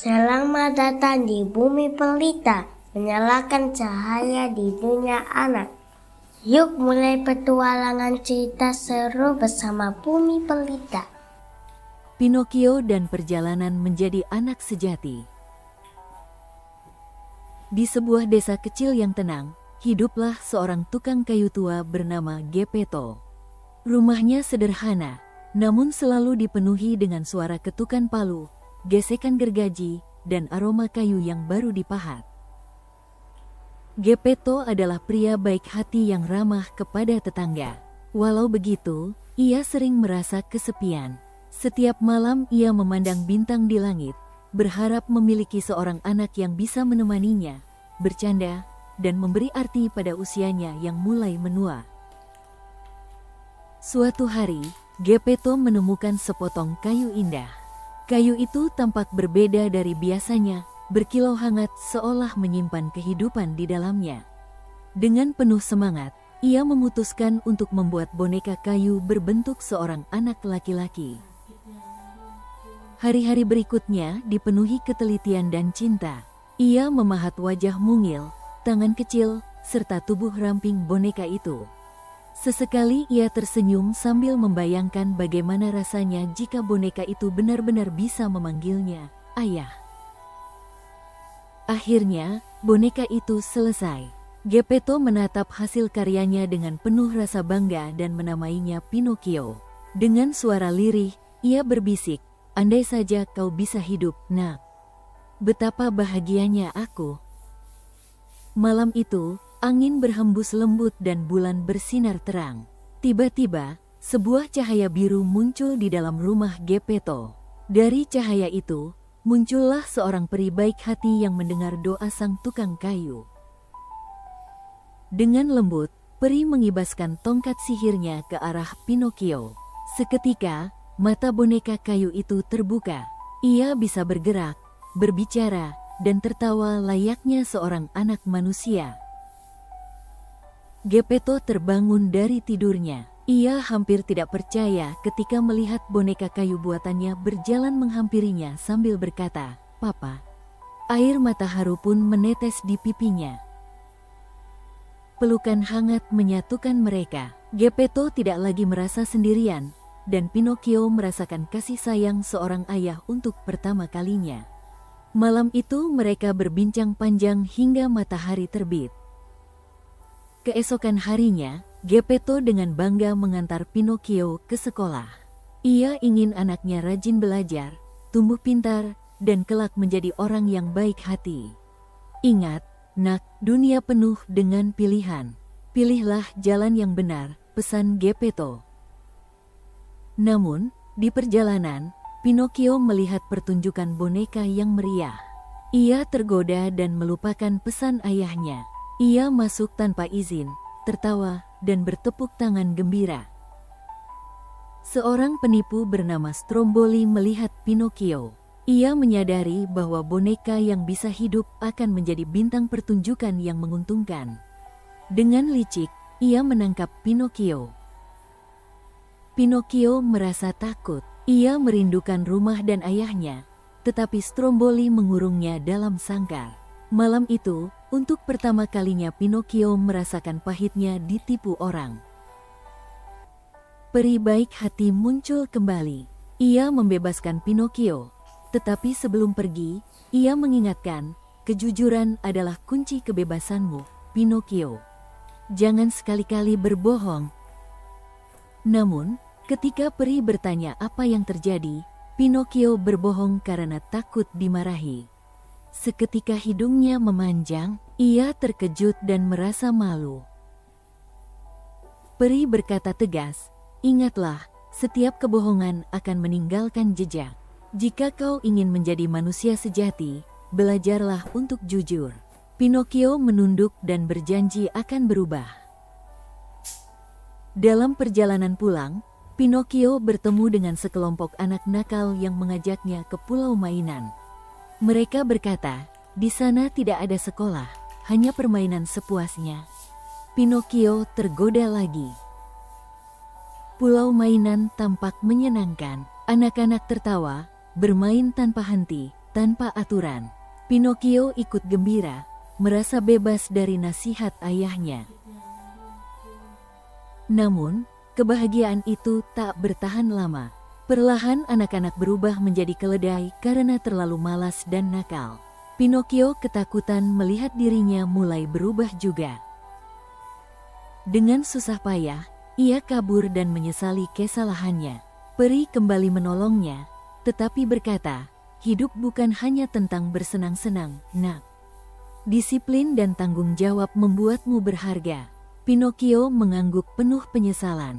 Selamat datang di Bumi Pelita, menyalakan cahaya di dunia anak. Yuk mulai petualangan cerita seru bersama Bumi Pelita. Pinocchio dan perjalanan menjadi anak sejati. Di sebuah desa kecil yang tenang, hiduplah seorang tukang kayu tua bernama Geppetto. Rumahnya sederhana, namun selalu dipenuhi dengan suara ketukan palu, gesekan gergaji, dan aroma kayu yang baru dipahat. Geppetto adalah pria baik hati yang ramah kepada tetangga. Walau begitu, ia sering merasa kesepian. Setiap malam ia memandang bintang di langit, berharap memiliki seorang anak yang bisa menemaninya, bercanda, dan memberi arti pada usianya yang mulai menua. Suatu hari, Geppetto menemukan sepotong kayu indah. Kayu itu tampak berbeda dari biasanya, berkilau hangat seolah menyimpan kehidupan di dalamnya. Dengan penuh semangat, ia memutuskan untuk membuat boneka kayu berbentuk seorang anak laki-laki. Hari-hari berikutnya dipenuhi ketelitian dan cinta. Ia memahat wajah mungil, tangan kecil, serta tubuh ramping boneka itu. Sesekali ia tersenyum sambil membayangkan bagaimana rasanya jika boneka itu benar-benar bisa memanggilnya, "Ayah." Akhirnya, boneka itu selesai. Geppetto menatap hasil karyanya dengan penuh rasa bangga dan menamainya Pinocchio. Dengan suara lirih, ia berbisik, "Andai saja kau bisa hidup, nak. Betapa bahagianya aku." Malam itu, angin berhembus lembut dan bulan bersinar terang. Tiba-tiba, sebuah cahaya biru muncul di dalam rumah Geppetto. Dari cahaya itu, muncullah seorang peri baik hati yang mendengar doa sang tukang kayu. Dengan lembut, peri mengibaskan tongkat sihirnya ke arah Pinocchio. Seketika, mata boneka kayu itu terbuka. Ia bisa bergerak, berbicara, dan tertawa layaknya seorang anak manusia. Geppetto terbangun dari tidurnya. Ia hampir tidak percaya ketika melihat boneka kayu buatannya berjalan menghampirinya sambil berkata, "Papa." Air mata haru pun menetes di pipinya. Pelukan hangat menyatukan mereka. Geppetto tidak lagi merasa sendirian, dan Pinocchio merasakan kasih sayang seorang ayah untuk pertama kalinya. Malam itu mereka berbincang panjang hingga matahari terbit. Keesokan harinya, Geppetto dengan bangga mengantar Pinocchio ke sekolah. Ia ingin anaknya rajin belajar, tumbuh pintar, dan kelak menjadi orang yang baik hati. "Ingat, nak, dunia penuh dengan pilihan. Pilihlah jalan yang benar," pesan Geppetto. Namun, di perjalanan, Pinocchio melihat pertunjukan boneka yang meriah. Ia tergoda dan melupakan pesan ayahnya. Ia masuk tanpa izin, tertawa, dan bertepuk tangan gembira. Seorang penipu bernama Stromboli melihat Pinocchio. Ia menyadari bahwa boneka yang bisa hidup akan menjadi bintang pertunjukan yang menguntungkan. Dengan licik, ia menangkap Pinocchio. Pinocchio merasa takut. Ia merindukan rumah dan ayahnya, tetapi Stromboli mengurungnya dalam sangkar. Malam itu, untuk pertama kalinya Pinocchio merasakan pahitnya ditipu orang. Peri baik hati muncul kembali. Ia membebaskan Pinocchio, tetapi sebelum pergi, ia mengingatkan, "Kejujuran adalah kunci kebebasanmu, Pinocchio. Jangan sekali-kali berbohong." Namun, ketika peri bertanya apa yang terjadi, Pinocchio berbohong karena takut dimarahi. Seketika hidungnya memanjang, ia terkejut dan merasa malu. Peri berkata tegas, "Ingatlah, setiap kebohongan akan meninggalkan jejak. Jika kau ingin menjadi manusia sejati, belajarlah untuk jujur." Pinocchio menunduk dan berjanji akan berubah. Dalam perjalanan pulang, Pinocchio bertemu dengan sekelompok anak nakal yang mengajaknya ke pulau mainan. Mereka berkata, "Di sana tidak ada sekolah, hanya permainan sepuasnya." Pinocchio tergoda lagi. Pulau mainan tampak menyenangkan. Anak-anak tertawa, bermain tanpa henti, tanpa aturan. Pinocchio ikut gembira, merasa bebas dari nasihat ayahnya. Namun, kebahagiaan itu tak bertahan lama. Perlahan anak-anak berubah menjadi keledai karena terlalu malas dan nakal. Pinocchio ketakutan melihat dirinya mulai berubah juga. Dengan susah payah, ia kabur dan menyesali kesalahannya. Peri kembali menolongnya, tetapi berkata, hidup bukan hanya tentang bersenang-senang, nak. Disiplin dan tanggung jawab membuatmu berharga. Pinocchio mengangguk penuh penyesalan.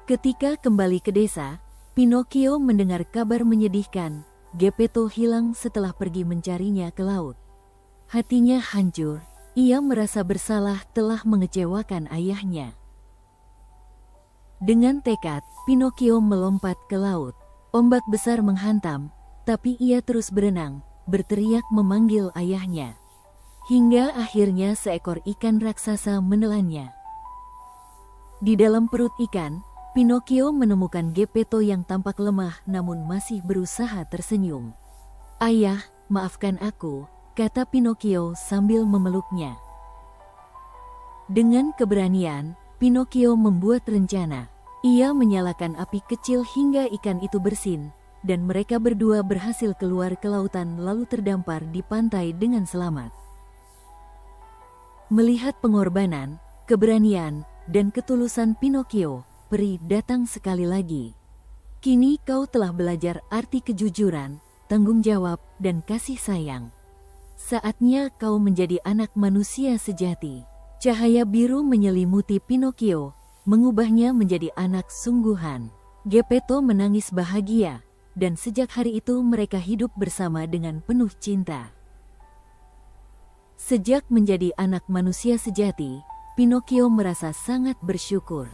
Ketika kembali ke desa, Pinocchio mendengar kabar menyedihkan, Geppetto hilang setelah pergi mencarinya ke laut. Hatinya hancur, ia merasa bersalah telah mengecewakan ayahnya. Dengan tekad, Pinocchio melompat ke laut. Ombak besar menghantam, tapi ia terus berenang, berteriak memanggil ayahnya. Hingga akhirnya seekor ikan raksasa menelannya. Di dalam perut ikan, Pinocchio menemukan Geppetto yang tampak lemah namun masih berusaha tersenyum. "Ayah, maafkan aku," kata Pinocchio sambil memeluknya. Dengan keberanian, Pinocchio membuat rencana. Ia menyalakan api kecil hingga ikan itu bersin, dan mereka berdua berhasil keluar ke lautan lalu terdampar di pantai dengan selamat. Melihat pengorbanan, keberanian, dan ketulusan Pinocchio, peri datang sekali lagi. "Kini kau telah belajar arti kejujuran, tanggung jawab, dan kasih sayang. Saatnya kau menjadi anak manusia sejati." Cahaya biru menyelimuti Pinocchio, mengubahnya menjadi anak sungguhan. Geppetto menangis bahagia, dan sejak hari itu mereka hidup bersama dengan penuh cinta. Sejak menjadi anak manusia sejati, Pinocchio merasa sangat bersyukur.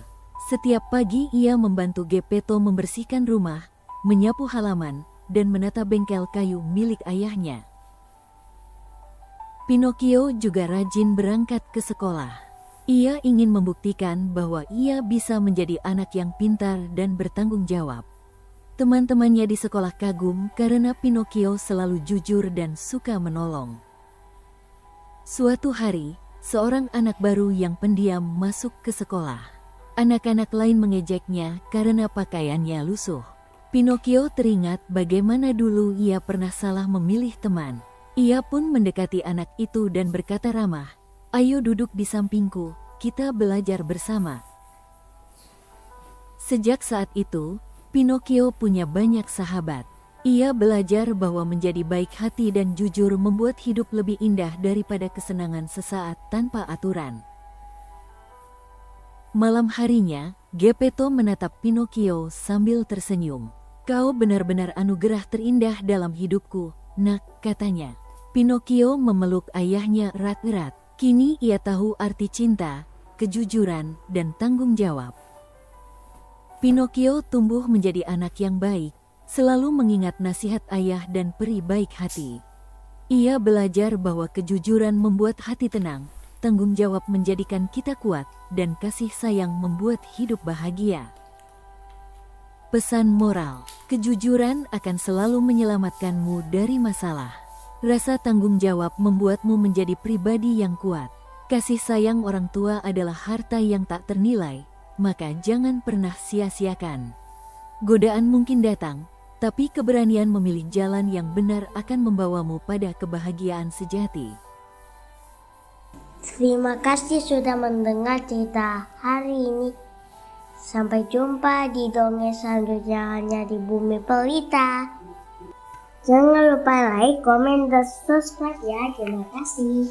Setiap pagi ia membantu Geppetto membersihkan rumah, menyapu halaman, dan menata bengkel kayu milik ayahnya. Pinocchio juga rajin berangkat ke sekolah. Ia ingin membuktikan bahwa ia bisa menjadi anak yang pintar dan bertanggung jawab. Teman-temannya di sekolah kagum karena Pinocchio selalu jujur dan suka menolong. Suatu hari, seorang anak baru yang pendiam masuk ke sekolah. Anak-anak lain mengejeknya karena pakaiannya lusuh. Pinocchio teringat bagaimana dulu ia pernah salah memilih teman. Ia pun mendekati anak itu dan berkata ramah, "Ayo duduk di sampingku, kita belajar bersama." Sejak saat itu, Pinocchio punya banyak sahabat. Ia belajar bahwa menjadi baik hati dan jujur membuat hidup lebih indah daripada kesenangan sesaat tanpa aturan. Malam harinya, Geppetto menatap Pinocchio sambil tersenyum. "Kau benar-benar anugerah terindah dalam hidupku, nak," katanya. Pinocchio memeluk ayahnya erat-erat. Kini ia tahu arti cinta, kejujuran, dan tanggung jawab. Pinocchio tumbuh menjadi anak yang baik, selalu mengingat nasihat ayah dan peri baik hati. Ia belajar bahwa kejujuran membuat hati tenang, tanggung jawab menjadikan kita kuat, dan kasih sayang membuat hidup bahagia. Pesan moral, kejujuran akan selalu menyelamatkanmu dari masalah. Rasa tanggung jawab membuatmu menjadi pribadi yang kuat. Kasih sayang orang tua adalah harta yang tak ternilai, maka jangan pernah sia-siakan. Godaan mungkin datang, tapi keberanian memilih jalan yang benar akan membawamu pada kebahagiaan sejati. Terima kasih sudah mendengar cerita hari ini. Sampai jumpa di dongeng selanjutnya hanya di Bumi Pelita. Jangan lupa like, komen, dan subscribe ya. Terima kasih.